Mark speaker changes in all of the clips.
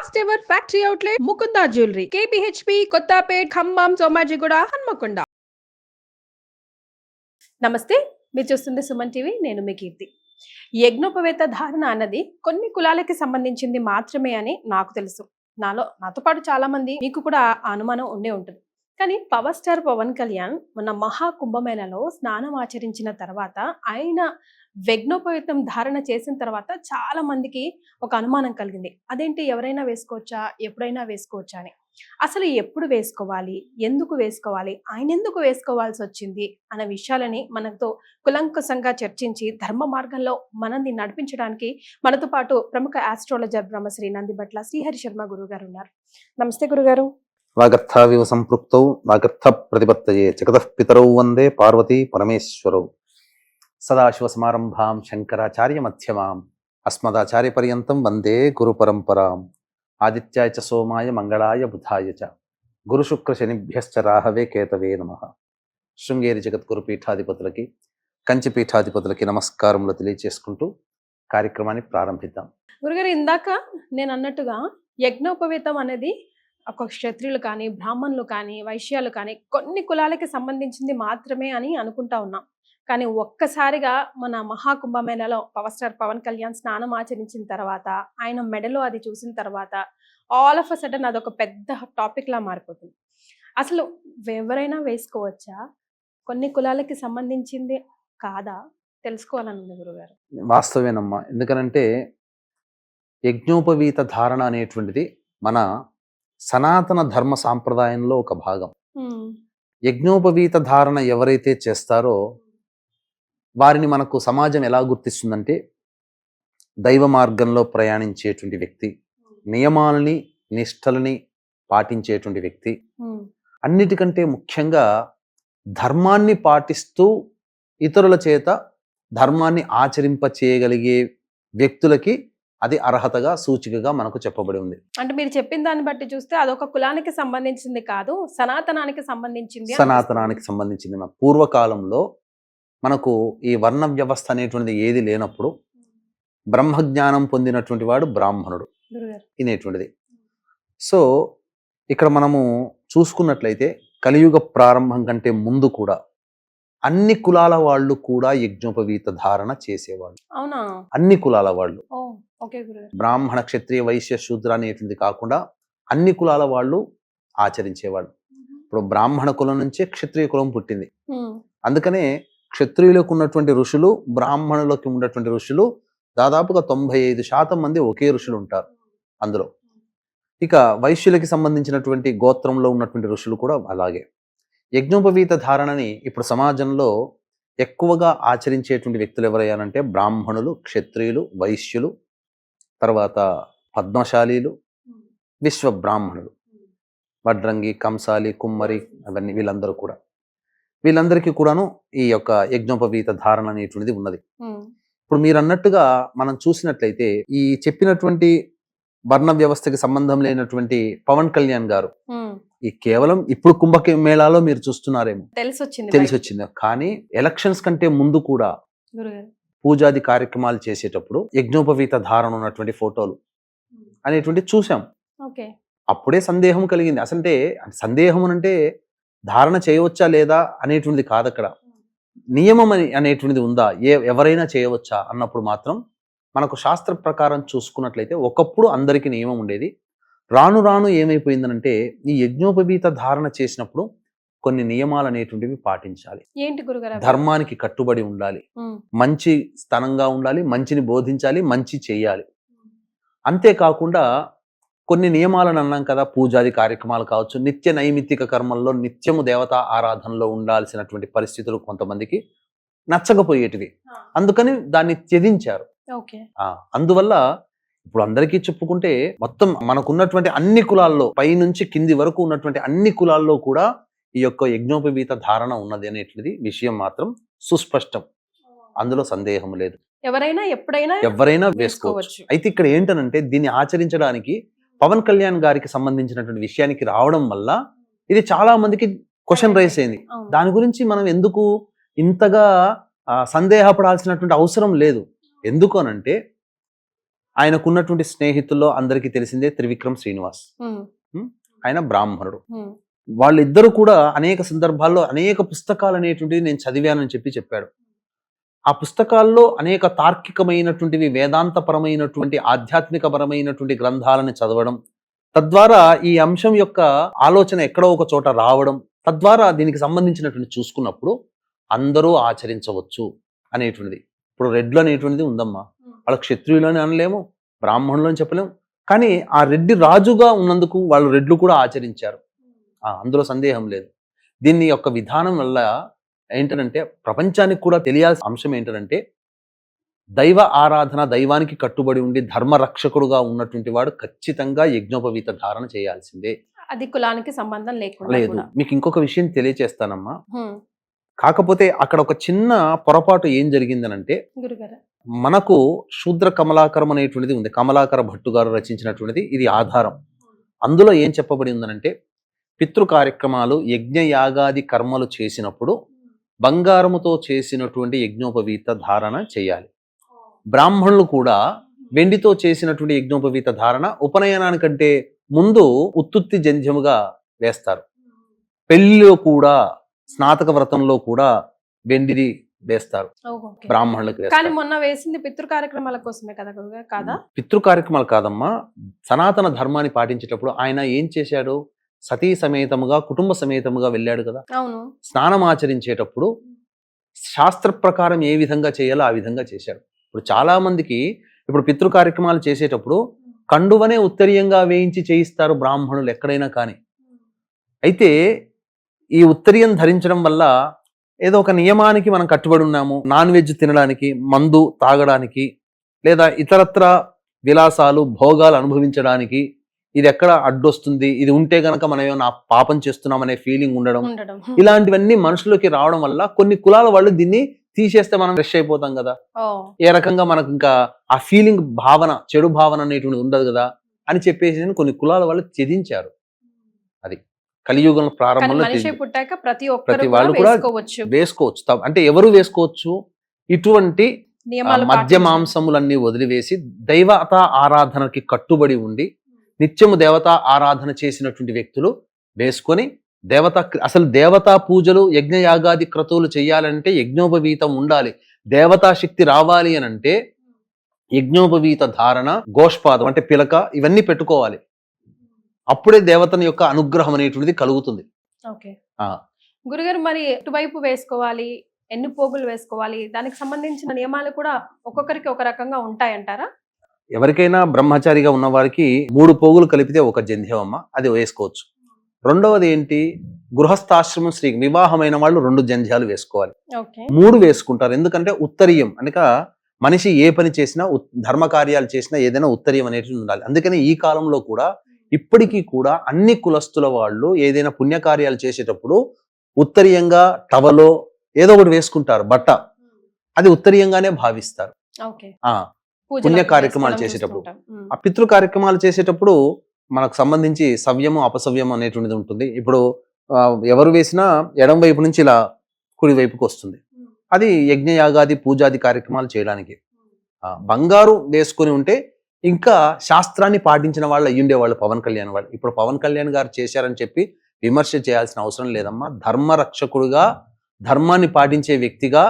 Speaker 1: First ever factory outlet Mukunda jewellery KPHB Kothapet Khammam Somajiguda Hanamkonda. నమస్తే, మీరు చూస్తుంది సుమన్ టీవీ. నేను మీ కీర్తి. యజ్ఞోపవేత ధారణ అన్నది కొన్ని కులాలకి సంబంధించింది మాత్రమే అని నాకు తెలుసు. నాతో పాటు చాలా మంది మీకు కూడా ఆ అనుమానం ఉండే ఉంటుంది. కానీ పవర్ స్టార్ పవన్ కళ్యాణ్ మన మహా కుంభమేళలో స్నానం ఆచరించిన తర్వాత ఆయన యజ్ఞోపవేతం ధారణ చేసిన తర్వాత చాలా మందికి ఒక అనుమానం కలిగింది. అదేంటి, ఎవరైనా వేసుకోవచ్చా, ఎప్పుడైనా వేసుకోవచ్చా అని. అసలు ఎప్పుడు వేసుకోవాలి, ఎందుకు వేసుకోవాలి, ఆయన ఎందుకు వేసుకోవాల్సి వచ్చింది అన్న విషయాలని మనతో కులంకుశంగా చర్చించి ధర్మ మార్గంలో మనల్ని నడిపించడానికి మనతో పాటు ప్రముఖ ఆస్ట్రాలజర్ బ్రహ్మశ్రీ నందిబట్ల శ్రీహరి శర్మ గురువు గారు ఉన్నారు. నమస్తే గురుగారు.
Speaker 2: వాగర్థావివ సంపృక్తౌ వాగర్థ ప్రతిపత్తయే జగతః పితరౌ వందే పార్వతీ పరమేశ్వరౌ. సదాశివ సమారంభాం శంకరాచార్య మధ్యమాం అస్మదాచార్య పర్యంతం వందే గురు పరంపరాం. ఆదిత్యాయ చ సోమాయ మంగళాయ బుధాయ చ గురు శుక్ర శనిభ్యశ్చ రాహవే కేతవే నమః. శృంగేరి జగద్గురు పీఠాధిపతులకి, కంచి పీఠాధిపతులకి నమస్కారములు తెలియజేసుకుంటూ కార్యక్రమాన్ని ప్రారంభిద్దాం.
Speaker 1: గురుగారు, ఇందాక నేను అన్నట్టుగా యజ్ఞోపవేతం అనేది ఒక క్షత్రియులు కానీ, బ్రాహ్మణులు కానీ, వైశ్యాలు కానీ కొన్ని కులాలకి సంబంధించింది మాత్రమే అని అనుకుంటా ఉన్నాం. కానీ ఒక్కసారిగా మన మహాకుంభమేళలో పవర్ స్టార్ పవన్ కళ్యాణ్ స్నానం ఆచరించిన తర్వాత, ఆయన మెడలో అది చూసిన తర్వాత ఆల్ ఆఫ్ అ సడన్ అదొక పెద్ద టాపిక్ లా మారిపోతుంది. అసలు ఎవరైనా వేసుకోవచ్చా, కొన్ని కులాలకి సంబంధించింది కాదా, తెలుసుకోవాలని ఉంది గురుగారు.
Speaker 2: వాస్తవేనమ్మా. ఎందుకనంటే యజ్ఞోపవీత ధారణ అనేటువంటిది మన సనాతన ధర్మ సాంప్రదాయంలో ఒక భాగం. యజ్ఞోపవీత ధారణ ఎవరైతే చేస్తారో వారిని మనకు సమాజం ఎలా గుర్తిస్తుందంటే దైవ మార్గంలో ప్రయాణించేటువంటి వ్యక్తి, నియమాలని నిష్టలని పాటించేటువంటి వ్యక్తి, అన్నిటికంటే ముఖ్యంగా ధర్మాన్ని పాటిస్తూ ఇతరుల చేత ధర్మాన్ని ఆచరింప చేయగలిగే వ్యక్తులకి అది అర్హతగా, సూచికగా మనకు చెప్పబడి ఉంది.
Speaker 1: అంటే మీరు చెప్పిన దాన్ని బట్టి చూస్తే అదొక కులానికి సంబంధించింది కాదు, సనాతనానికి సంబంధించింది.
Speaker 2: సనాతనానికి సంబంధించింది. పూర్వకాలంలో మనకు ఈ వర్ణ వ్యవస్థ అనేటువంటిది ఏది లేనప్పుడు బ్రహ్మజ్ఞానం పొందినటువంటి వాడు బ్రాహ్మణుడు అనేటువంటిది. సో ఇక్కడ మనము చూసుకున్నట్లయితే కలియుగ ప్రారంభం కంటే ముందు కూడా అన్ని కులాల వాళ్ళు కూడా యజ్ఞోపవీత ధారణ చేసేవాళ్ళు.
Speaker 1: అవునా?
Speaker 2: అన్ని కులాల వాళ్ళు, బ్రాహ్మణ క్షత్రియ వైశ్య శూద్ర అనేటువంటి కాకుండా అన్ని కులాల వాళ్ళు ఆచరించేవాళ్ళు. ఇప్పుడు బ్రాహ్మణ కులం నుంచే క్షత్రియ కులం పుట్టింది. అందుకనే క్షత్రియులకు ఉన్నటువంటి ఋషులు, బ్రాహ్మణులకు ఉన్నటువంటి ఋషులు దాదాపుగా 95% మంది ఒకే ఋషులు ఉంటారు అందులో. ఇక వైశ్యులకి సంబంధించినటువంటి గోత్రంలో ఉన్నటువంటి ఋషులు కూడా అలాగే. యజ్ఞోపవీత ధారణని ఇప్పుడు సమాజంలో ఎక్కువగా ఆచరించేటువంటి వ్యక్తులు ఎవరయ్యారంటే బ్రాహ్మణులు, క్షత్రియులు, వైశ్యులు, తర్వాత పద్మశాలీలు, విశ్వ బ్రాహ్మణులు, వడ్రంగి, కంసాలి, కుమ్మరి, అవన్నీ వీళ్ళందరికీ కూడాను ఈ యొక్క యజ్ఞోపవీత ధారణ అనేటువంటిది ఉన్నది. ఇప్పుడు మీరు అన్నట్టుగా మనం చూసినట్లయితే ఈ చెప్పినటువంటి వర్ణ వ్యవస్థకి సంబంధం లేనటువంటి పవన్ కళ్యాణ్ గారు ఈ కేవలం ఇప్పుడు కుంభమేళాలో మీరు చూస్తున్నారేమో తెలిసి వచ్చింది. కానీ ఎలక్షన్స్ కంటే ముందు కూడా పూజాది కార్యక్రమాలు చేసేటప్పుడు యజ్ఞోపవీత ధారణ ఉన్నటువంటి ఫోటోలు అనేటువంటి చూసాం. అప్పుడే సందేహం కలిగింది. అసంటే సందేహం అంటే ధారణ చేయవచ్చా లేదా అనేటువంటిది కాదు, అక్కడ నియమం అనేటువంటిది ఉందా, ఎవరైనా చేయవచ్చా అన్నప్పుడు మాత్రం మనకు శాస్త్ర ప్రకారం చూసుకున్నట్లయితే ఒకప్పుడు అందరికీ నియమం ఉండేది. రాను రాను ఏమైపోయిందనంటే ఈ యజ్ఞోపవీత ధారణ చేసినప్పుడు కొన్ని నియమాలు అనేటువంటివి పాటించాలి.
Speaker 1: ఏంటి గురుగారు?
Speaker 2: ధర్మానికి కట్టుబడి ఉండాలి, మంచి స్థానంగా ఉండాలి, మంచిని బోధించాలి, మంచి చేయాలి. అంతేకాకుండా కొన్ని నియమాలను అన్నాం కదా, పూజాది కార్యక్రమాలు కావచ్చు, నిత్య నైమిత్తిక కర్మల్లో నిత్యము దేవతా ఆరాధనలో ఉండాల్సినటువంటి పరిస్థితులు కొంతమందికి నచ్చకపోయేటివి. అందుకని దాన్ని త్యజించారు. అందువల్ల ఇప్పుడు అందరికీ చెప్పుకుంటే మొత్తం మనకున్నటువంటి అన్ని కులాల్లో పైనుంచి కింది వరకు ఉన్నటువంటి అన్ని కులాల్లో కూడా ఈ యొక్క యజ్ఞోపవీత ధారణ ఉన్నది అనేటువంటిది విషయం మాత్రం సుస్పష్టం, అందులో సందేహం లేదు. ఎవరైనా వేసుకోవచ్చు. అయితే ఇక్కడ ఏంటనంటే దీన్ని ఆచరించడానికి పవన్ కళ్యాణ్ గారికి సంబంధించినటువంటి విషయానికి రావడం వల్ల ఇది చాలా మందికి క్వశ్చన్ రైజ్ అయింది. దాని గురించి మనం ఎందుకు ఇంతగా సందేహపడాల్సినటువంటి అవసరం లేదు. ఎందుకు అనంటే ఆయనకున్నటువంటి స్నేహితుల్లో అందరికీ తెలిసిందే త్రివిక్రమ్ శ్రీనివాస్. ఆయన బ్రాహ్మణుడు. వాళ్ళిద్దరూ కూడా అనేక సందర్భాల్లో అనేక పుస్తకాలు అనేటువంటివి నేను చదివానని చెప్పాడు. ఆ పుస్తకాల్లో అనేక తార్కికమైనటువంటివి, వేదాంతపరమైనటువంటి, ఆధ్యాత్మికపరమైనటువంటి గ్రంథాలను చదవడం, తద్వారా ఈ అంశం యొక్క ఆలోచన ఎక్కడో ఒక చోట రావడం, తద్వారా దీనికి సంబంధించినటువంటి చూసుకున్నప్పుడు అందరూ ఆచరించవచ్చు అనేటువంటిది. ఇప్పుడు రెడ్లు అనేటువంటిది ఉందమ్మా, వాళ్ళ క్షత్రియులు అని అనలేము, బ్రాహ్మణులు అని చెప్పలేము, కానీ ఆ రెడ్డి రాజుగా ఉన్నందుకు వాళ్ళు రెడ్లు కూడా ఆచరించారు. అందులో సందేహం లేదు. దీన్ని యొక్క విధానం వల్ల ఏంటంటే ప్రపంచానికి కూడా తెలియాల్సిన అంశం ఏంటంటే దైవ ఆరాధన, దైవానికి కట్టుబడి ఉండి ధర్మరక్షకుడుగా ఉన్నటువంటి వాడు ఖచ్చితంగా యజ్ఞోపవీత ధారణ చేయాల్సిందే.
Speaker 1: అది కులానికి సంబంధం
Speaker 2: లేదు. మీకు ఇంకొక విషయం తెలియచేస్తానమ్మా. కాకపోతే అక్కడ ఒక చిన్న పొరపాటు ఏం జరిగిందనంటే, మనకు శూద్ర కమలాకరం అనేటువంటిది ఉంది, కమలాకర భట్టు గారు రచించినటువంటిది. ఇది ఆధారం. అందులో ఏం చెప్పబడి ఉందనంటే, పితృ కార్యక్రమాలు, యజ్ఞ యాగాది కర్మలు చేసినప్పుడు బంగారముతో చేసినటువంటి యజ్ఞోపవీత ధారణ చేయాలి. బ్రాహ్మణులు కూడా వెండితో చేసినటువంటి యజ్ఞోపవీత ధారణ ఉపనయనానికంటే ముందు ఉత్తుత్తి జంధ్యముగా వేస్తారు. పెళ్లిలో కూడా, స్నాతక వ్రతంలో కూడా వెండిది వేస్తారు బ్రాహ్మణులకు.
Speaker 1: కానీ మొన్న వేసింది పితృ కార్యక్రమాల కోసమే కదా?
Speaker 2: పితృ కార్యక్రమాలు కాదమ్మా, సనాతన ధర్మాన్ని పాటించేటప్పుడు ఆయన ఏం చేశాడు, సతీ సమేతముగా, కుటుంబ సమేతముగా వెళ్ళాడు కదా. స్నానం ఆచరించేటప్పుడు శాస్త్ర ప్రకారం ఏ విధంగా చేయాలో ఆ విధంగా చేశాడు. ఇప్పుడు చాలా మందికి ఇప్పుడు పితృ కార్యక్రమాలు చేసేటప్పుడు కండువనే ఉత్తరీయంగా వేయించి చేయిస్తారు బ్రాహ్మణులు ఎక్కడైనా కానీ. అయితే ఈ ఉత్తరీయం ధరించడం వల్ల ఏదో ఒక నియమానికి మనం కట్టుబడి ఉన్నాము. నాన్ వెజ్ తినడానికి, మందు తాగడానికి, లేదా ఇతరత్ర విలాసాలు, భోగాలు అనుభవించడానికి ఇది ఎక్కడ అడ్డొస్తుంది, ఇది ఉంటే గనక మనం ఏమైనా పాపం చేస్తున్నామనే ఫీలింగ్ ఉండడం, ఇలాంటివన్నీ మనుషులకి రావడం వల్ల కొన్ని కులాల వాళ్ళు దీన్ని తీసేస్తే మనం ఫ్రెష్ అయిపోతాం కదా. ఏ రకంగా మనకు ఇంకా ఆ ఫీలింగ్, భావన, చెడు భావన అనేటువంటి ఉండదు కదా అని చెప్పేసి కొన్ని కులాల వాళ్ళు త్యజించారు. అది కలియుగం ప్రారంభంలో ప్రతి వాళ్ళు కూడా వేసుకోవచ్చు. అంటే ఎవరు వేసుకోవచ్చు, ఇటువంటి మద్య మాంసములన్నీ వదిలివేసి దైవత ఆరాధనకి కట్టుబడి ఉండి నిత్యము దేవతా ఆరాధన చేసినటువంటి వ్యక్తులు వేసుకొని అసలు దేవతా పూజలు, యజ్ఞయాగాది క్రతువులు చేయాలంటే యజ్ఞోపవీతం ఉండాలి. దేవతా శక్తి రావాలి అని అంటే యజ్ఞోపవీత ధారణ, గోష్పాదం అంటే పిలక, ఇవన్నీ పెట్టుకోవాలి. అప్పుడే దేవతని యొక్క అనుగ్రహం అనేటువంటిది కలుగుతుంది.
Speaker 1: గురుగారు, మరి ఎటువైపు వేసుకోవాలి, ఎన్ని పోగులు వేసుకోవాలి, దానికి సంబంధించిన నియమాలు కూడా ఒక్కొక్కరికి ఒక రకంగా ఉంటాయంటారా?
Speaker 2: ఎవరికైనా బ్రహ్మచారిగా ఉన్న వారికి 3 పోగులు కలిపితే ఒక జంధ్యమమ్మ, అది వేసుకోవచ్చు. రెండవది ఏంటి, గృహస్థాశ్రమం, స్త్రీ వివాహమైన వాళ్ళు 2 జంధ్యాలు వేసుకోవాలి. 3 వేసుకుంటారు. ఎందుకంటే ఉత్తరీయం అనక మనిషి ఏ పని చేసినా, ధర్మ కార్యాలు చేసినా ఏదైనా ఉత్తరీయం అనేది ఉండాలి. అందుకని ఈ కాలంలో కూడా ఇప్పటికీ కూడా అన్ని కులస్తుల వాళ్ళు ఏదైనా పుణ్యకార్యాలు చేసేటప్పుడు ఉత్తరీయంగా టవలో ఏదో ఒకటి వేసుకుంటారు, బట్ట. అది ఉత్తరీయంగానే భావిస్తారు. పుణ్య కార్యక్రమాలు చేసేటప్పుడు. ఆ పితృ కార్యక్రమాలు చేసేటప్పుడు మనకు సంబంధించి సవ్యము, అపసవ్యం అనేటువంటిది ఉంటుంది. ఇప్పుడు ఎవరు వేసినా ఎడం వైపు నుంచి ఇలా కుడి వైపుకి వస్తుంది. అది యజ్ఞయాగాది పూజాది కార్యక్రమాలు చేయడానికి. బంగారు వేసుకొని ఉంటే ఇంకా శాస్త్రాన్ని పాటించిన వాళ్ళు అయ్యుండేవాళ్ళు పవన్ కళ్యాణ్ వాళ్ళు. ఇప్పుడు పవన్ కళ్యాణ్ గారు చేశారని చెప్పి విమర్శ చేయాల్సిన అవసరం లేదమ్మా. ధర్మరక్షకుడుగా, ధర్మాన్ని పాటించే వ్యక్తిగా,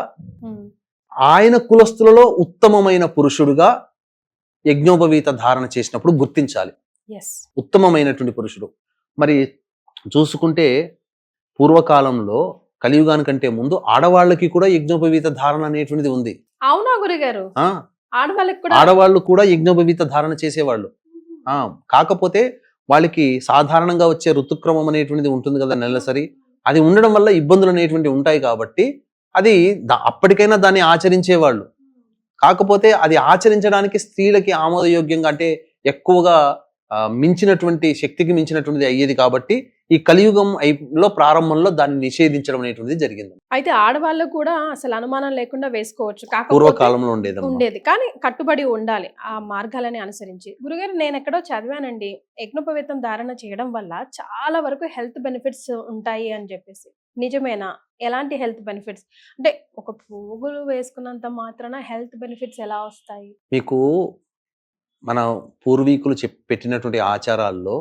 Speaker 2: ఆయన కులస్తులలో ఉత్తమమైన పురుషుడుగా యజ్ఞోపవీత ధారణ చేసినప్పుడు గుర్తించాలి. ఉత్తమమైనటువంటి పురుషుడు. మరి చూసుకుంటే పూర్వకాలంలో కలియుగానికంటే ముందు ఆడవాళ్ళకి కూడా యజ్ఞోపవీత ధారణ అనేటువంటిది ఉంది.
Speaker 1: అవునా గురుగారు?
Speaker 2: ఆడవాళ్ళు కూడా యజ్ఞోపవీత ధారణ చేసేవాళ్ళు. కాకపోతే వాళ్ళకి సాధారణంగా వచ్చే ఋతుక్రమం అనేటువంటిది ఉంటుంది కదా, నెలసరి. అది ఉండడం వల్ల ఇబ్బందులు అనేటువంటివి ఉంటాయి కాబట్టి అది అప్పటికైనా దాన్ని ఆచరించేవాళ్ళు. కాకపోతే అది ఆచరించడానికి స్త్రీలకి ఆమోదయోగ్యంగా, అంటే ఎక్కువగా మించినటువంటి శక్తికి మించినటువంటిది అయ్యేది కాబట్టి ఈ కలియుగం ప్రారంభంలో దాన్ని నిషేధించడం అనేటువంటిది జరిగింది.
Speaker 1: అయితే ఆడవాళ్ళు కూడా అసలు అనుమానం లేకుండా వేసుకోవచ్చు,
Speaker 2: పూర్వకాలంలో
Speaker 1: ఉండేది, కానీ కట్టుబడి ఉండాలి ఆ మార్గాలని అనుసరించి. గురుగారు, నేను ఎక్కడో చదివానండి, యజ్ఞోపవీతం ధారణ చేయడం వల్ల చాలా వరకు హెల్త్ బెనిఫిట్స్ ఉంటాయి అని చెప్పేసి. నిజమేనా? ఎలాంటి హెల్త్ బెనిఫిట్స్? అంటే ఒక పోగులు వేసుకున్నంత మాత్రాన హెల్త్ బెనిఫిట్స్ ఎలా వస్తాయి?
Speaker 2: మీకు మన పూర్వీకులు పెట్టినటువంటి ఆచారాల్లో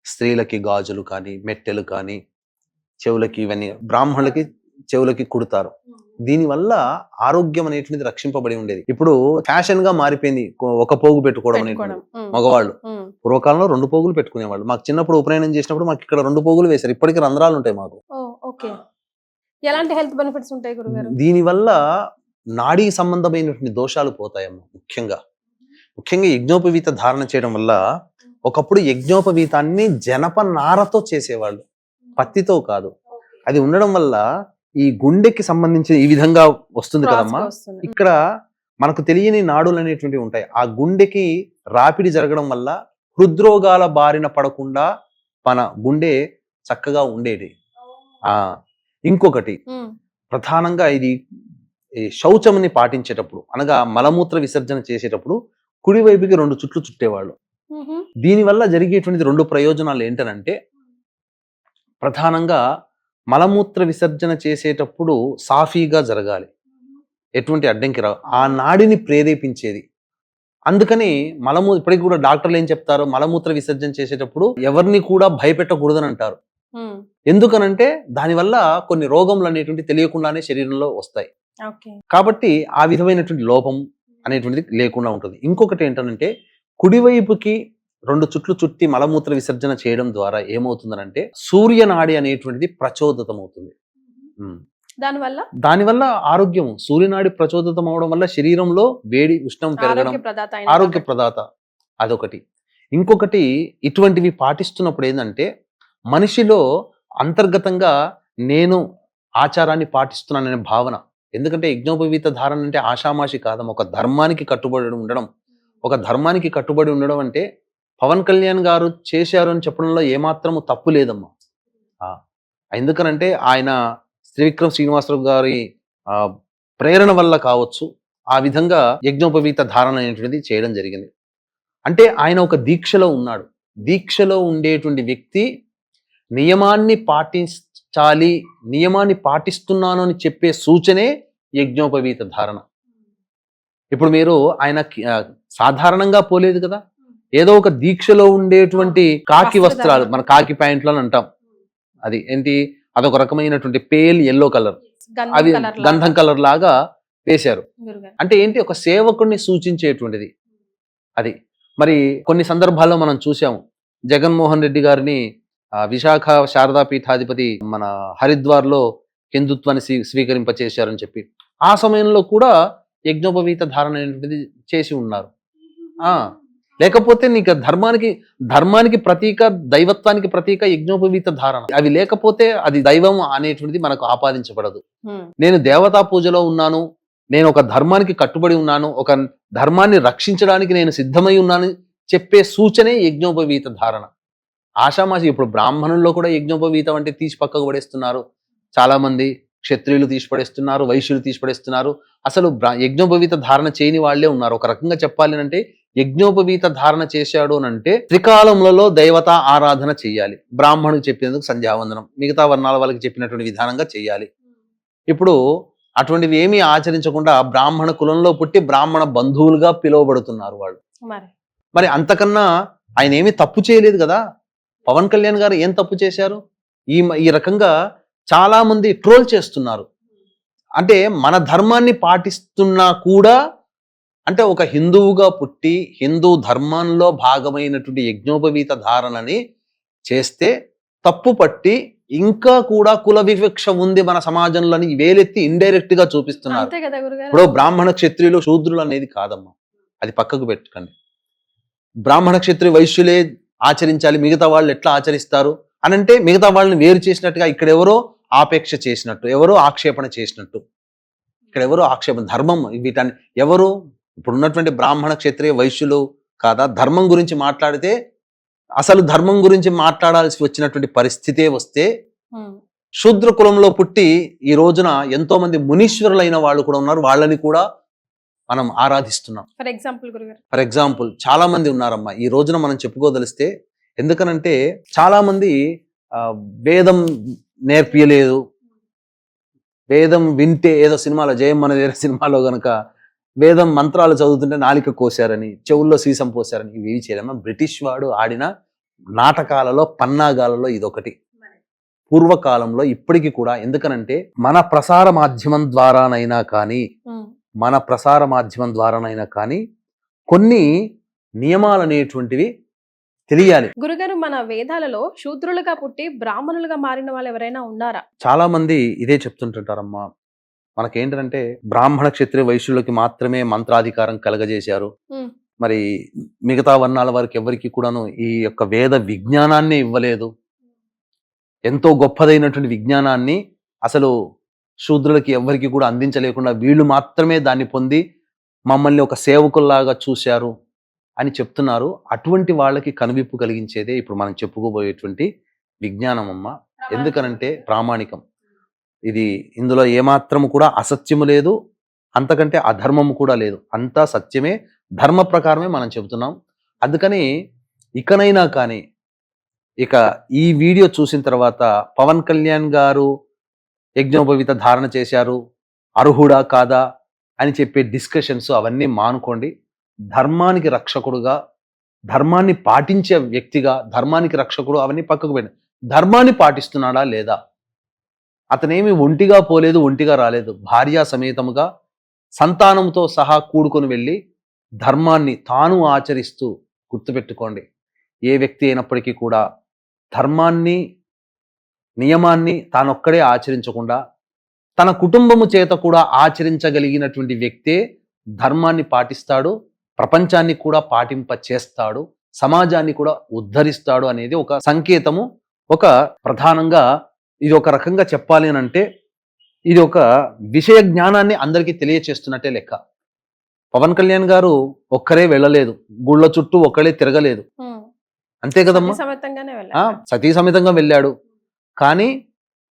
Speaker 2: స్త్రీలకి గాజులు కానీ, మెట్టెలు కానీ, చెవులకి ఇవన్నీ బ్రాహ్మణులకి చెవులకి కుడతారు. దీనివల్ల ఆరోగ్యం అనేటువంటిది రక్షింపబడి ఉండేది. ఇప్పుడు ఫ్యాషన్ గా మారిపోయింది ఒక పోగు పెట్టుకోవడం అనేటువంటి. మగవాళ్ళు పూర్వకాలంలో 2 పోగులు పెట్టుకునేవాళ్ళు. మాకు చిన్నప్పుడు ఉపనయనం చేసినప్పుడు మాకు ఇక్కడ 2 పోగులు వేశారు. ఇప్పటికీ రంధ్రాలు ఉంటాయి మాకు.
Speaker 1: ఎలాంటి హెల్త్ బెనిఫిట్స్ ఉంటాయి గురుగారు?
Speaker 2: దీనివల్ల నాడీ సంబంధమైనటువంటి దోషాలు పోతాయమ్మా. ముఖ్యంగా యజ్ఞోపవీత ధారణ చేయడం వల్ల, ఒకప్పుడు యజ్ఞోపవీతాన్ని జనప నారతో చేసేవాళ్ళు, పత్తితో కాదు. అది ఉండడం వల్ల ఈ గుండెకి సంబంధించిన ఈ విధంగా వస్తుంది కదమ్మా. ఇక్కడ మనకు తెలియని నాడులు అనేటువంటివి ఉంటాయి. ఆ గుండెకి రాపిడి జరగడం వల్ల హృద్రోగాల బారిన పడకుండా మన గుండె చక్కగా ఉండేది. ఇంకొకటి ప్రధానంగా ఇది శౌచముని పాటించేటప్పుడు, అనగా మలమూత్ర విసర్జన చేసేటప్పుడు కుడివైపుకి 2 చుట్లు చుట్టేవాళ్ళు. దీనివల్ల జరిగేటువంటిది 2 ప్రయోజనాలు ఏంటనంటే, ప్రధానంగా మలమూత్ర విసర్జన చేసేటప్పుడు సాఫీగా జరగాలి, ఎటువంటి అడ్డంకి రావు, ఆ నాడిని ప్రేరేపించేది. అందుకని ఇప్పటికి కూడా డాక్టర్లు ఏం చెప్తారు, మలమూత్ర విసర్జన చేసేటప్పుడు ఎవరిని కూడా భయపెట్టకూడదని అంటారు. ఎందుకనంటే దానివల్ల కొన్ని రోగములు అనేటువంటి తెలియకుండానే శరీరంలో వస్తాయి. కాబట్టి ఆ విధమైనటువంటి లోపం అనేటువంటిది లేకుండా ఉంటుంది. ఇంకొకటి ఏంటంటే, కుడివైపుకి 2 చుట్లు చుట్టి మలమూత్ర విసర్జన చేయడం ద్వారా ఏమవుతుందనంటే సూర్యనాడి అనేటువంటిది ప్రచోదితం అవుతుంది. దానివల్ల ఆరోగ్యం, సూర్యనాడి ప్రచోదితం అవడం వల్ల శరీరంలో వేడి ఉష్ణం పెరగడం, ఆరోగ్య ప్రదాత అదొకటి. ఇంకొకటి, ఇటువంటివి పాటిస్తున్నప్పుడు ఏంటంటే మనిషిలో అంతర్గతంగా నేను ఆచారాన్ని పాటిస్తున్నాననే భావన. ఎందుకంటే యజ్ఞోపవీత ధారణ అంటే ఆషామాషి కాదమ్మ, ఒక ధర్మానికి కట్టుబడి ఉండడం. ఒక ధర్మానికి కట్టుబడి ఉండడం అంటే పవన్ కళ్యాణ్ గారు చేశారు అని చెప్పడంలో ఏమాత్రము తప్పు లేదమ్మా. ఎందుకనంటే ఆయన త్రివిక్రమ్ శ్రీనివాసరావు గారి ప్రేరణ వల్ల కావచ్చు, ఆ విధంగా యజ్ఞోపవీత ధారణ అనేటువంటిది చేయడం జరిగింది. అంటే ఆయన ఒక దీక్షలో ఉన్నాడు. దీక్షలో ఉండేటువంటి వ్యక్తి నియమాన్ని పాటించాలి, నియమాన్ని పాటిస్తున్నాను అని చెప్పే సూచనే యజ్ఞోపవీత ధారణ. ఇప్పుడు మీరు ఆయన సాధారణంగా పోలేదు కదా, ఏదో ఒక దీక్షలో ఉండేటువంటి కాకి వస్త్రాలు, మన కాకి ప్యాంట్లు అని అంటాం, అది ఏంటి, అదొక రకమైనటువంటి పేల్ ఎల్లో కలర్, అది గంధం కలర్ లాగా వేశారు. అంటే ఏంటి, ఒక సేవకుడిని సూచించేటువంటిది అది. మరి కొన్ని సందర్భాల్లో మనం చూసాము, జగన్మోహన్ రెడ్డి గారిని విశాఖ శారదా పీఠాధిపతి మన హరిద్వార్లో హిందుత్వాన్ని స్వీకరింపచేశారని చెప్పి ఆ సమయంలో కూడా యజ్ఞోపవీత ధారణ అనేటువంటిది చేసి ఉన్నారు. లేకపోతే నీకు ధర్మానికి ప్రతీక, దైవత్వానికి ప్రతీక యజ్ఞోపవీత ధారణ. అవి లేకపోతే అది దైవం అనేటువంటిది మనకు ఆపాదించబడదు. నేను దేవతా పూజలో ఉన్నాను, నేను ఒక ధర్మానికి కట్టుబడి ఉన్నాను, ఒక ధర్మాన్ని రక్షించడానికి నేను సిద్ధమై ఉన్నాను చెప్పే సూచనే యజ్ఞోపవీత ధారణ. ఆషామాషి ఇప్పుడు బ్రాహ్మణుల్లో కూడా యజ్ఞోపవీతం అంటే తీసి పక్కకు పడేస్తున్నారు. చాలా మంది క్షత్రియులు తీసిపడేస్తున్నారు, వైశ్యులు తీసిపడేస్తున్నారు. అసలు యజ్ఞోపవీత ధారణ చేయని వాళ్లే ఉన్నారు. ఒక రకంగా చెప్పాలి అంటే యజ్ఞోపవీత ధారణ చేశాడు అంటే త్రికాలములలో దేవతా ఆరాధన చెయ్యాలి. బ్రాహ్మణుడికి చెప్పినందుకు సంధ్యావందనం, మిగతా వర్ణాల వాళ్ళకి చెప్పినటువంటి విధానంగా చెయ్యాలి. ఇప్పుడు అటువంటివి ఏమీ ఆచరించకుండా బ్రాహ్మణ కులంలో పుట్టి బ్రాహ్మణ బంధువులుగా పిలువబడుతున్నారు వాళ్ళు. మరి అంతకన్నా ఆయన ఏమీ తప్పు చేయలేదు కదా. పవన్ కళ్యాణ్ గారు ఏం తప్పు చేశారు? ఈ రకంగా చాలా మంది ట్రోల్ చేస్తున్నారు. అంటే మన ధర్మాన్ని పాటిస్తున్నా కూడా, అంటే ఒక హిందువుగా పుట్టి హిందూ ధర్మంలో భాగమైనటువంటి యజ్ఞోపవీత ధారణని చేస్తే తప్పు పట్టి ఇంకా కూడా కుల వివక్ష ఉంది మన సమాజంలోని వేలెత్తి ఇండైరెక్ట్ గా చూపిస్తున్నారు. ఇప్పుడు బ్రాహ్మణ క్షత్రియులు శూద్రులు అనేది కాదమ్మా, అది పక్కకు పెట్టుకోండి. బ్రాహ్మణ క్షత్రియ వైశ్యులే ఆచరించాలి, మిగతా వాళ్ళు ఎట్లా ఆచరిస్తారు అనంటే మిగతా వాళ్ళని వేరు చేసినట్టుగా ఇక్కడ ఎవరో ఆపేక్ష చేసినట్టు, ఎవరో ఆక్షేపణ చేసినట్టు. ఇక్కడ ఎవరో ఆక్షేపణ, ధర్మం వీటాన్ని ఎవరు ఇప్పుడున్నటువంటి బ్రాహ్మణ క్షత్రియ వైశ్యులు కాదా ధర్మం గురించి మాట్లాడితే, అసలు ధర్మం గురించి మాట్లాడాల్సి వచ్చినటువంటి పరిస్థితే వస్తే శూద్ర కులంలో పుట్టి ఈ రోజున ఎంతో మంది మునీశ్వరులైన వాళ్ళు కూడా ఉన్నారు. వాళ్ళని కూడా మనం ఆరాధిస్తున్నాం. ఫర్ ఎగ్జాంపుల్ చాలా మంది ఉన్నారమ్మా ఈ రోజున మనం చెప్పుకోదలిస్తే. ఎందుకనంటే చాలా మంది వేదం నేర్పియలేదు, వేదం వింటే ఏదో సినిమాలో జయం అనేది సినిమాలో గనక వేదం మంత్రాలు చదువుతుంటే నాలిక కోసారని, చెవుల్లో సీసం పోసారని ఇవి చేయలేమా? బ్రిటిష్ వాడు ఆడిన నాటకాలలో, పన్నాగాలలో ఇదొకటి. పూర్వకాలంలో ఇప్పటికీ కూడా, ఎందుకనంటే మన ప్రసార మాధ్యమం ద్వారానైనా కానీ కొన్ని నియమాలు అనేటువంటివి తెలియాలి.
Speaker 1: గురుగారు, మన వేదాలలో శూద్రులుగా పుట్టి బ్రాహ్మణులుగా మారిన వాళ్ళు ఎవరైనా ఉన్నారా?
Speaker 2: చాలా మంది ఇదే చెప్తుంటుంటారమ్మా. మనకేంటంటే బ్రాహ్మణ క్షత్రియ వైశ్యులకి మాత్రమే మంత్రాధికారం కలగజేశారు. మరి మిగతా వర్ణాల వారికి ఎవరికి కూడాను ఈ యొక్క వేద విజ్ఞానాన్ని ఇవ్వలేదు. ఎంతో గొప్పదైనటువంటి విజ్ఞానాన్ని అసలు శూద్రులకి ఎవరికి కూడా అందించలేకుండా వీళ్ళు మాత్రమే దాన్ని పొంది మమ్మల్ని ఒక సేవకుల్లాగా చూశారు అని చెప్తున్నారు. అటువంటి వాళ్ళకి కనువిప్పు కలిగించేదే ఇప్పుడు మనం చెప్పుకోబోయేటువంటి విజ్ఞానం అమ్మ. ఎందుకనంటే ప్రామాణికం. ఇది ఇందులో ఏమాత్రము కూడా అసత్యము లేదు, అంతకంటే అధర్మము కూడా లేదు. అంతా సత్యమే, ధర్మ ప్రకారమే మనం చెబుతున్నాం. అందుకని ఇకనైనా కానీ ఇక ఈ వీడియో చూసిన తర్వాత పవన్ కళ్యాణ్ గారు యజ్ఞోపవీత ధారణ చేశారు, అర్హుడా కాదా అని చెప్పే డిస్కషన్స్ అవన్నీ మానుకోండి. ధర్మానికి రక్షకుడుగా, ధర్మాన్ని పాటించే వ్యక్తిగా, ధర్మానికి రక్షకుడు అవన్నీ పక్కకు పెట్టండి. ధర్మాన్ని పాటిస్తున్నాడా లేదా? అతనేమి ఒంటిగా పోలేదు, ఒంటిగా రాలేదు. భార్యా సమేతముగా సంతానంతో సహా కూడుకొని వెళ్ళి ధర్మాన్ని తాను ఆచరిస్తూ, గుర్తుపెట్టుకోండి, ఏ వ్యక్తి అయినప్పటికీ కూడా ధర్మాన్ని, నియమాన్ని తానొక్కడే ఆచరించకుండా తన కుటుంబము చేత కూడా ఆచరించగలిగినటువంటి వ్యక్తే ధర్మాన్ని పాటిస్తాడు, ప్రపంచాన్ని కూడా పాటింప చేస్తాడు, సమాజాన్ని కూడా ఉద్ధరిస్తాడు అనేది ఒక సంకేతము. ఒక ప్రధానంగా ఇది ఒక రకంగా చెప్పాలి అని అంటే ఇది ఒక విషయ జ్ఞానాన్ని అందరికీ తెలియచేస్తున్నట్టే లెక్క. పవన్ కళ్యాణ్ గారు ఒక్కరే వెళ్ళలేదు, గుళ్ళ చుట్టూ ఒక్కడే తిరగలేదు, అంతే కదమ్మా. సతీ సమేతంగా వెళ్ళాడు. కానీ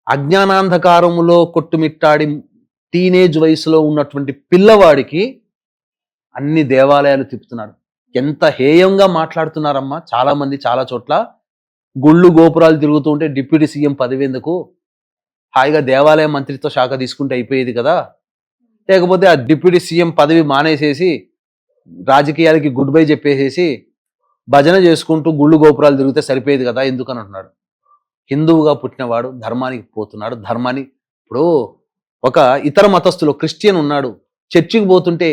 Speaker 2: అజ్ఞానాంధకారములో కొట్టుమిట్టాడి టీనేజ్ వయసులో ఉన్నటువంటి పిల్లవాడికి అన్ని దేవాలయాలు తిప్పుతున్నాడు. ఎంత హేయంగా మాట్లాడుతున్నారమ్మా చాలా మంది. చాలా చోట్ల గుళ్ళు గోపురాలు తిరుగుతూ ఉంటే డిప్యూటీ సీఎం పదవి ఎందుకు, హాయిగా దేవాలయ మంత్రిత్వ శాఖ తీసుకుంటే అయిపోయేది కదా, లేకపోతే ఆ డిప్యూటీ సీఎం పదవి మానేసేసి రాజకీయాలకి గుడ్ బై చెప్పేసేసి భజన చేసుకుంటూ గుళ్ళు గోపురాలు తిరిగితే సరిపోయేది కదా ఎందుకని అంటున్నాడు. హిందువుగా పుట్టినవాడు ధర్మానికి పోతున్నాడు. ధర్మాన్ని ఇప్పుడు ఒక ఇతర మతస్థులు క్రిస్టియన్ ఉన్నాడు, చర్చికి పోతుంటే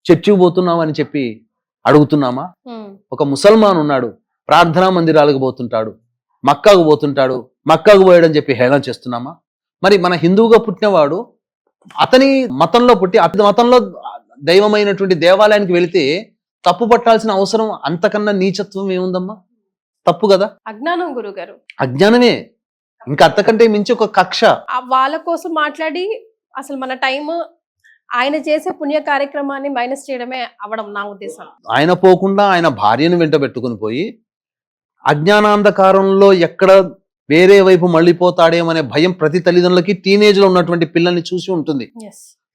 Speaker 2: చర్చికి పోతున్నావు అని చెప్పి అడుగుతున్నామా? ఒక ముసల్మాన్ ఉన్నాడు, ప్రార్థనా మందిరాలకు పోతుంటాడు, మక్కాకు పోతుంటాడు, మక్కాకు పోయాడని చెప్పి హేళన చేస్తున్నామా? మరి మన హిందువుగా పుట్టినవాడు అతని మతంలో పుట్టి అతని మతంలో దైవమైనటువంటి దేవాలయానికి వెళితే తప్పు పట్టాల్సిన అవసరం అంతకన్నా నీచత్వం ఏముందమ్మా? తప్పు కదా.
Speaker 1: అజ్ఞానం గురుగారు,
Speaker 2: అజ్ఞానమే. ఇంకా అంతకంటే మించి ఒక కక్ష.
Speaker 1: వాళ్ళ కోసం మాట్లాడి అసలు మన టైం ఆయన చేసే పుణ్య కార్యక్రమాన్ని మైనస్ చేయడమే అవడం నా ఉద్దేశం.
Speaker 2: ఆయన పోకుండా ఆయన భార్యను వెంట పెట్టుకుని పోయి అజ్ఞానాంధకారంలో ఎక్కడ వేరే వైపు మళ్ళీపోతాడేమనే భయం ప్రతి తల్లిదండ్రులకి టీనేజ్ లో ఉన్నటువంటి పిల్లల్ని చూసి ఉంటుంది.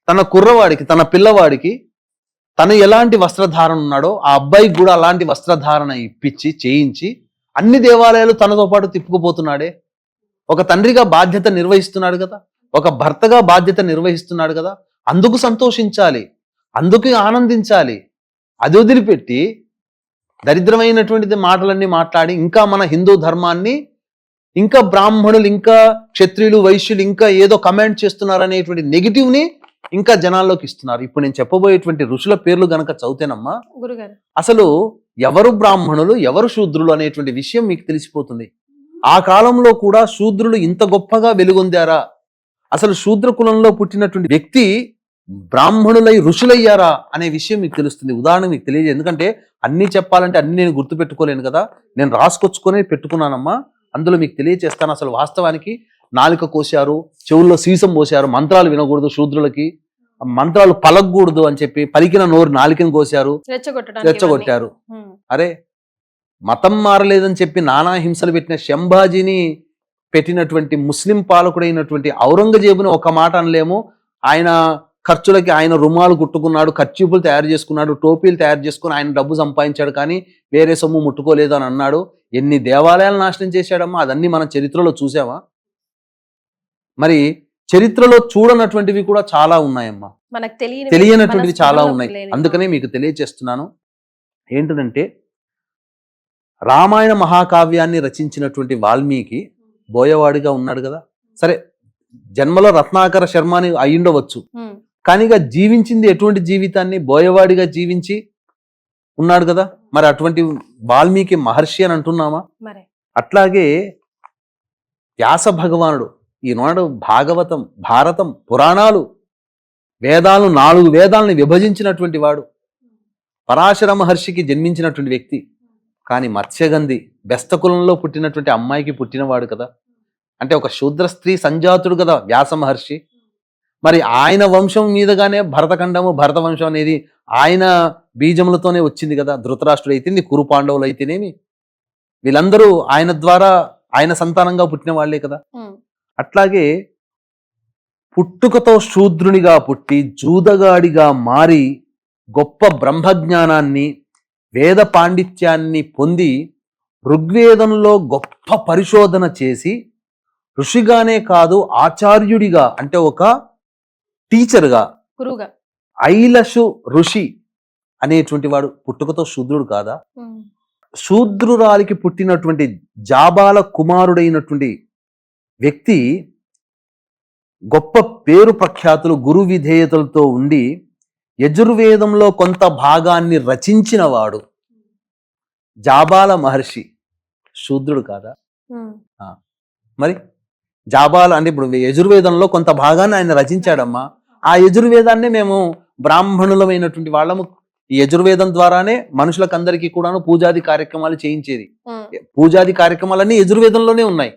Speaker 2: తన కుర్రవాడికి, తన పిల్లవాడికి తను ఎలాంటి వస్త్రధారణ ఉన్నాడో ఆ అబ్బాయికి కూడా అలాంటి వస్త్రధారణ ఇప్పించి చేయించి అన్ని దేవాలయాలు తనతో పాటు తిప్పుకుపోతున్నాడే. ఒక తండ్రిగా బాధ్యత నిర్వహిస్తున్నాడు కదా, ఒక భర్తగా బాధ్యత నిర్వహిస్తున్నాడు కదా. అందుకు సంతోషించాలి, అందుకు ఆనందించాలి. అది వదిలిపెట్టి దరిద్రమైనటువంటిది మాటలన్నీ మాట్లాడి ఇంకా మన హిందూ ధర్మాన్ని, ఇంకా బ్రాహ్మణులు, ఇంకా క్షత్రియులు, వైశ్యులు ఇంకా ఏదో కమెంట్ చేస్తున్నారు అనేటువంటి నెగిటివ్ని ఇంకా జనాల్లోకి ఇస్తున్నారు. ఇప్పుడు నేను చెప్పబోయేటువంటి ఋషుల పేర్లు గనక చదివితేనమ్మా
Speaker 1: గురుగారు
Speaker 2: అసలు ఎవరు బ్రాహ్మణులు ఎవరు శూద్రులు అనేటువంటి విషయం మీకు తెలిసిపోతుంది. ఆ కాలంలో కూడా శూద్రులు ఇంత గొప్పగా వెలుగొందారా? అసలు శూద్ర కులంలో పుట్టినటువంటి వ్యక్తి బ్రాహ్మణులై ఋషులయ్యారా అనే విషయం మీకు తెలుస్తుంది. ఉదాహరణ మీకు తెలియజేది, ఎందుకంటే అన్నీ చెప్పాలంటే అన్ని నేను గుర్తు పెట్టుకోలేను కదా, నేను రాసుకొచ్చుకొని పెట్టుకున్నానమ్మా. అందులో మీకు తెలియచేస్తాను. అసలు వాస్తవానికి నాలుక కోశారు, చెవుల్లో సీసం పోశారు, మంత్రాలు వినకూడదు, శూద్రులకి మంత్రాలు పలకూడదు అని చెప్పి పలికిన నోరు నాలుకని కోశారు, రెచ్చగొట్టారు. అరే మతం మారలేదని చెప్పి నానా హింసలు పెట్టిన శంభాజీని పెట్టినటువంటి ముస్లిం పాలకుడైనటువంటి ఔరంగజేబుని ఒక మాట అనలేము. ఆయన ఖర్చులకి ఆయన రుమాలు కుట్టుకున్నాడు, ఖర్చీపులు తయారు చేసుకున్నాడు, టోపీలు తయారు చేసుకుని ఆయన డబ్బు సంపాదించాడు, కానీ వేరే సొమ్ము ముట్టుకోలేదు అని అన్నాడు. ఎన్ని దేవాలయాలు నాశనం చేశాడమ్మా, అదన్నీ మన చరిత్రలో చూసామా? మరి చరిత్రలో చూడనటువంటివి కూడా చాలా ఉన్నాయమ్మా,
Speaker 1: మనకు
Speaker 2: తెలియనటువంటివి చాలా ఉన్నాయి. అందుకనే మీకు తెలియజేస్తున్నాను. ఏంటంటే రామాయణ మహాకావ్యాన్ని రచించినటువంటి వాల్మీకి బోయవాడిగా ఉన్నాడు కదా. సరే, జన్మలో రత్నాకర శర్మ అని అయ్యుండవచ్చు, కానీ ఇక జీవించింది ఎటువంటి జీవితాన్ని? బోయవాడిగా జీవించి ఉన్నాడు కదా. మరి అటువంటి వాల్మీకి మహర్షి అని అంటున్నామా? అట్లాగే వ్యాస భగవానుడు ఈనాడు భాగవతం, భారతం, పురాణాలు, వేదాలు, 4 వేదాలని విభజించినటువంటి వాడు, పరాశర మహర్షికి జన్మించినటువంటి వ్యక్తి. కానీ మత్స్యగంధి బెస్తకులంలో పుట్టినటువంటి అమ్మాయికి పుట్టినవాడు కదా. అంటే ఒక శూద్ర స్త్రీ సంజాతుడు కదా వ్యాస మహర్షి. మరి ఆయన వంశం మీదగానే భరతఖండము, భరత వంశం అనేది ఆయన బీజములతోనే వచ్చింది కదా. ధృతరాష్ట్రుడు అయితేంది, కురు పాండవులు అయితేనేమి, వీళ్ళందరూ ఆయన ద్వారా ఆయన సంతానంగా పుట్టిన వాళ్లే కదా. అట్లాగే పుట్టుకతో శూద్రునిగా పుట్టి జూదగాడిగా మారి గొప్ప బ్రహ్మజ్ఞానాన్ని, వేద పాండిత్యాన్ని పొంది ఋగ్వేదంలో గొప్ప పరిశోధన చేసి ఋషిగానే కాదు ఆచార్యుడిగా, అంటే ఒక టీచర్గా, గురువుగా, ఐలషు ఋషి అనేటువంటి వాడు పుట్టుకతో శూద్రుడు కాదా? శూద్రురాలికి పుట్టినటువంటి జాబాల కుమారుడైనటువంటి వ్యక్తి గొప్ప పేరు ప్రఖ్యాతులు, గురు విధేయతలతో ఉండి యజుర్వేదంలో కొంత భాగాన్ని రచించిన వాడు జాబాల మహర్షి శూద్రుడు కాదా? మరి జాబాల అంటే ఇప్పుడు యజుర్వేదంలో కొంత భాగాన్ని ఆయన రచించాడమ్మా. ఆ యజుర్వేదాన్నే మేము బ్రాహ్మణులమైనటువంటి వాళ్ళము ఈ యజుర్వేదం ద్వారానే మనుషులకందరికీ కూడాను పూజాది కార్యక్రమాలు చేయించేది. పూజాది కార్యక్రమాలన్నీ యజుర్వేదంలోనే ఉన్నాయి.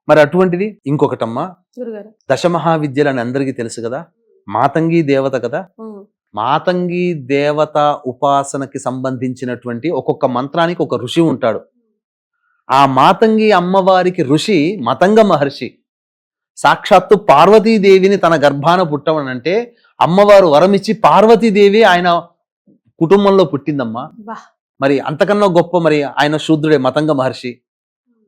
Speaker 2: మరి అటువంటిది ఇంకొకటమ్మా, దశమహావిద్యలు అని అందరికీ తెలుసు కదా. మాతంగి దేవత కదా. మాతంగి దేవత ఉపాసనకి సంబంధించినటువంటి ఒక్కొక్క మంత్రానికి ఒక ఋషి ఉంటాడు. ఆ మాతంగి అమ్మవారికి ఋషి మతంగ మహర్షి. సాక్షాత్తు పార్వతీదేవిని తన గర్భాన పుట్టవనంటే అమ్మవారు వరమిచ్చి పార్వతీదేవి ఆయన కుటుంబంలో పుట్టిందమ్మా. మరి అంతకన్నా గొప్ప, మరి ఆయన శూద్రుడే మతంగ మహర్షి.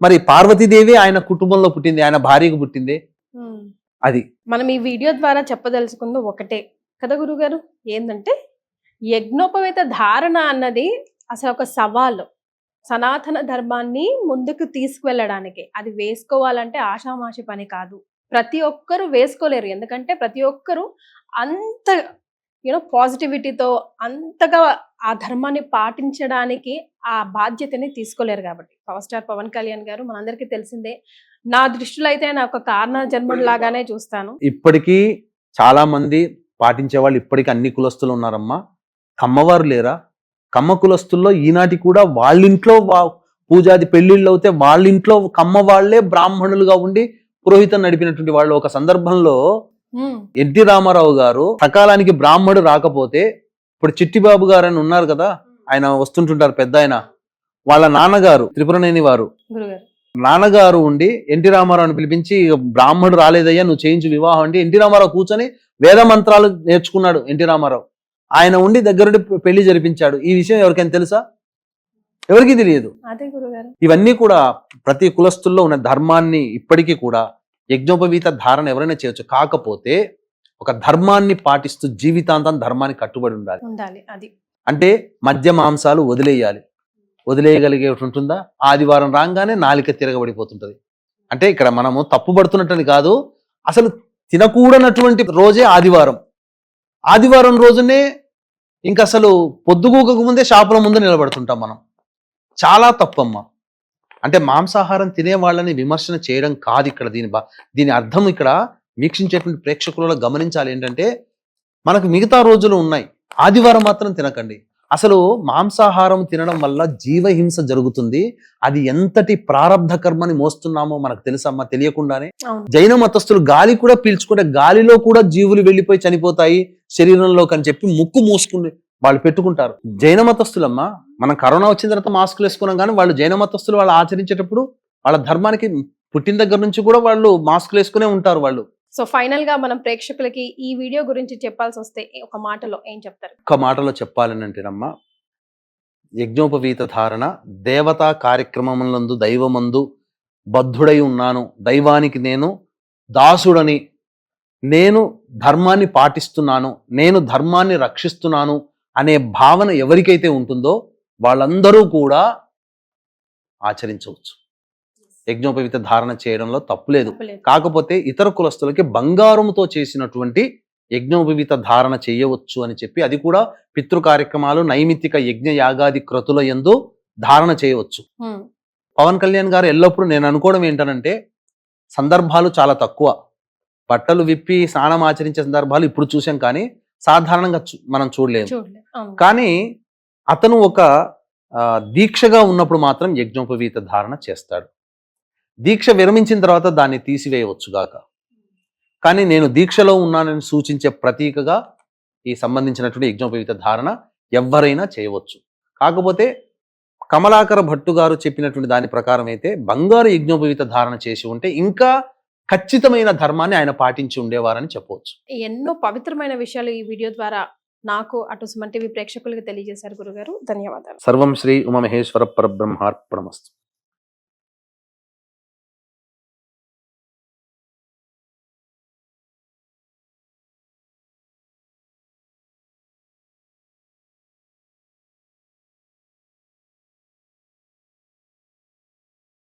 Speaker 2: మరి పార్వతీదేవి ఆయన కుటుంబంలో పుట్టింది, ఆయన భార్యకు పుట్టింది. అది
Speaker 1: మనం ఈ వీడియో ద్వారా చెప్పదలుచుకుంది ఒకటే కదా గురుగారు, ఏంటంటే యజ్ఞోపవేత ధారణ అన్నది అసలు ఒక సవాలు. సనాతన ధర్మాన్ని ముందుకు తీసుకువెళ్ళడానికి అది వేసుకోవాలంటే ఆషామాషి పని కాదు. ప్రతి ఒక్కరు వేసుకోలేరు, ఎందుకంటే ప్రతి ఒక్కరు అంత పాజిటివిటీతో అంతగా ఆ ధర్మాన్ని పాటించడానికి ఆ బాధ్యతని తీసుకోలేరు. కాబట్టి పవర్ స్టార్ పవన్ కళ్యాణ్ గారు మనందరికీ తెలిసిందే. నా దృష్టిలో అయితే నా ఒక కారణ జన్ముడు లాగానే చూస్తాను.
Speaker 2: ఇప్పటికీ చాలా మంది పాటించే వాళ్ళు ఇప్పటికీ అన్ని కులస్తులు ఉన్నారమ్మా. కమ్మవారు లేరా? కమ్మ కులస్తుల్లో ఈనాటి కూడా వాళ్ళింట్లో పూజాది పెళ్లిళ్ళు అవుతే వాళ్ళింట్లో కమ్మ వాళ్లే బ్రాహ్మణులుగా ఉండి పురోహితం నడిపినటువంటి వాళ్ళు. ఒక సందర్భంలో ఎన్టీ రామారావు గారు సకాలానికి బ్రాహ్మడు రాకపోతే, ఇప్పుడు చిట్టిబాబు గారు అని ఉన్నారు కదా, ఆయన వస్తుంటుంటారు పెద్ద ఆయన, వాళ్ళ నాన్నగారు త్రిపురనేని వారు నాన్నగారు ఉండి ఎన్టీ రామారావుని పిలిపించి, బ్రాహ్మడు రాలేదయ్యా నువ్వు చేయించు వివాహం అంటే ఎన్టీ రామారావు కూర్చొని వేద మంత్రాలు నేర్చుకున్నాడు. ఎన్టీ రామారావు ఆయన ఉండి దగ్గరుండి పెళ్లి జరిపించాడు. ఈ విషయం ఎవరికైనా తెలుసా? ఎవరికీ తెలియదు. ఇవన్నీ కూడా ప్రతి కులస్తుల్లో ఉన్న ధర్మాన్ని ఇప్పటికీ కూడా యజ్ఞోపవీత ధారణ ఎవరైనా చేయొచ్చు. కాకపోతే ఒక ధర్మాన్ని పాటిస్తూ జీవితాంతం ధర్మాన్ని కట్టుబడి ఉండాలి. అంటే మద్య మాంసాలు వదిలేయాలి. వదిలేయగలిగే ఉంటుందా? ఆదివారం రాగానే నాలిక తిరగబడిపోతుంటది. అంటే ఇక్కడ మనము తప్పుపడుతున్నట్టని కాదు, అసలు తినకూడనటువంటి రోజే ఆదివారం. ఆదివారం రోజునే ఇంకా అసలు పొద్దుగూకక ముందే షాపుల ముందు నిలబడుతుంటాం మనం. చాలా తప్పమ్మా. అంటే మాంసాహారం తినే వాళ్ళని విమర్శన చేయడం కాదు ఇక్కడ. దీని అర్థం ఇక్కడ వీక్షించేటువంటి ప్రేక్షకులలో గమనించాలి ఏంటంటే, మనకు మిగతా రోజులు ఉన్నాయి, ఆదివారం మాత్రం తినకండి. అసలు మాంసాహారం తినడం వల్ల జీవహింస జరుగుతుంది. అది ఎంతటి ప్రారబ్ధ కర్మని మోస్తున్నామో మనకు తెలుసమ్మా తెలియకుండానే. జైన మతస్థులు గాలి కూడా పీల్చుకుంటే గాలిలో కూడా జీవులు వెళ్ళిపోయి చనిపోతాయి శరీరంలోకి అని చెప్పి ముక్కు మూసుకుని వాళ్ళు పెట్టుకుంటారు. జైన మతస్థులమ్మా, మనం కరోనా వచ్చిన తర్వాత మాస్కులు వేసుకున్నాం, కానీ వాళ్ళు జైన మతస్థులు వాళ్ళు ఆచరించేటప్పుడు వాళ్ళ ధర్మానికి పుట్టిన దగ్గర నుంచి కూడా వాళ్ళు మాస్కులు వేసుకునే ఉంటారు వాళ్ళు.
Speaker 1: సో ఫైనల్ గా మనం ప్రేక్షకులకి ఈ వీడియో గురించి చెప్పాల్సి వస్తే ఒక మాటలో ఏం చెప్తారు?
Speaker 2: ఒక మాటలో చెప్పాలని అంటేనమ్మా, యజ్ఞోపవీత ధారణ దేవతా కార్యక్రమములందు దైవమందు బద్ధుడై ఉన్నాను, దైవానికి నేను దాసుడని నేను ధర్మాన్ని పాటిస్తున్నాను, నేను ధర్మాన్ని రక్షిస్తున్నాను అనే భావన ఎవరికైతే ఉంటుందో వాళ్ళందరూ కూడా ఆచరించవచ్చు. యజ్ఞోపవీత ధారణ చేయడంలో తప్పులేదు.
Speaker 1: తప్పులేదు.
Speaker 2: కాకపోతే ఇతర కులస్తులకి బంగారంతో చేసినటువంటి యజ్ఞోపవీత ధారణ చేయవచ్చు అని చెప్పి, అది కూడా పితృ కార్యక్రమాలు, నైమిత్తిక యజ్ఞ యాగాది క్రతుల యందు ధారణ చేయవచ్చు.
Speaker 1: ఉమ్,
Speaker 2: పవన్ కళ్యాణ్ గారు ఎల్లప్పుడూ నేను అనుకోవడం ఏంటనంటే, సందర్భాలు చాలా తక్కువ, బట్టలు విప్పి స్నానం ఆచరించే సందర్భాలు ఇప్పుడు చూసాం, కానీ సాధారణంగా మనం చూడలేము.
Speaker 1: చూడలే. అవును.
Speaker 2: కానీ అతను ఒక దీక్షగా ఉన్నప్పుడు మాత్రం యజ్ఞోపవీత ధారణ చేస్తాడు. దీక్ష విరమించిన తర్వాత దాన్ని తీసివేయవచ్చుగాక, కానీ నేను దీక్షలో ఉన్నానని సూచించే ప్రతీకగా ఈ సంబంధించినటువంటి యజ్ఞోపవీత ధారణ ఎవరైనా చేయవచ్చు. కాకపోతే కమలాకర భట్టు గారు చెప్పినటువంటి దాని ప్రకారం అయితే బంగారు యజ్ఞోపవీత ధారణ చేసి ఉంటే ఇంకా ఖచ్చితమైన ధర్మాన్ని ఆయన పాటించి ఉండేవారని చెప్పవచ్చు.
Speaker 1: ఎన్నో పవిత్రమైన విషయాలు ఈ వీడియో ద్వారా నాకు అటు సుమన్ టీవీ ప్రేక్షకులకు తెలియజేశారు గురుగారు. ధన్యవాదాలు.
Speaker 2: సర్వం శ్రీ ఉమామహేశ్వర పరబ్రహ్మార్పణమస్తు.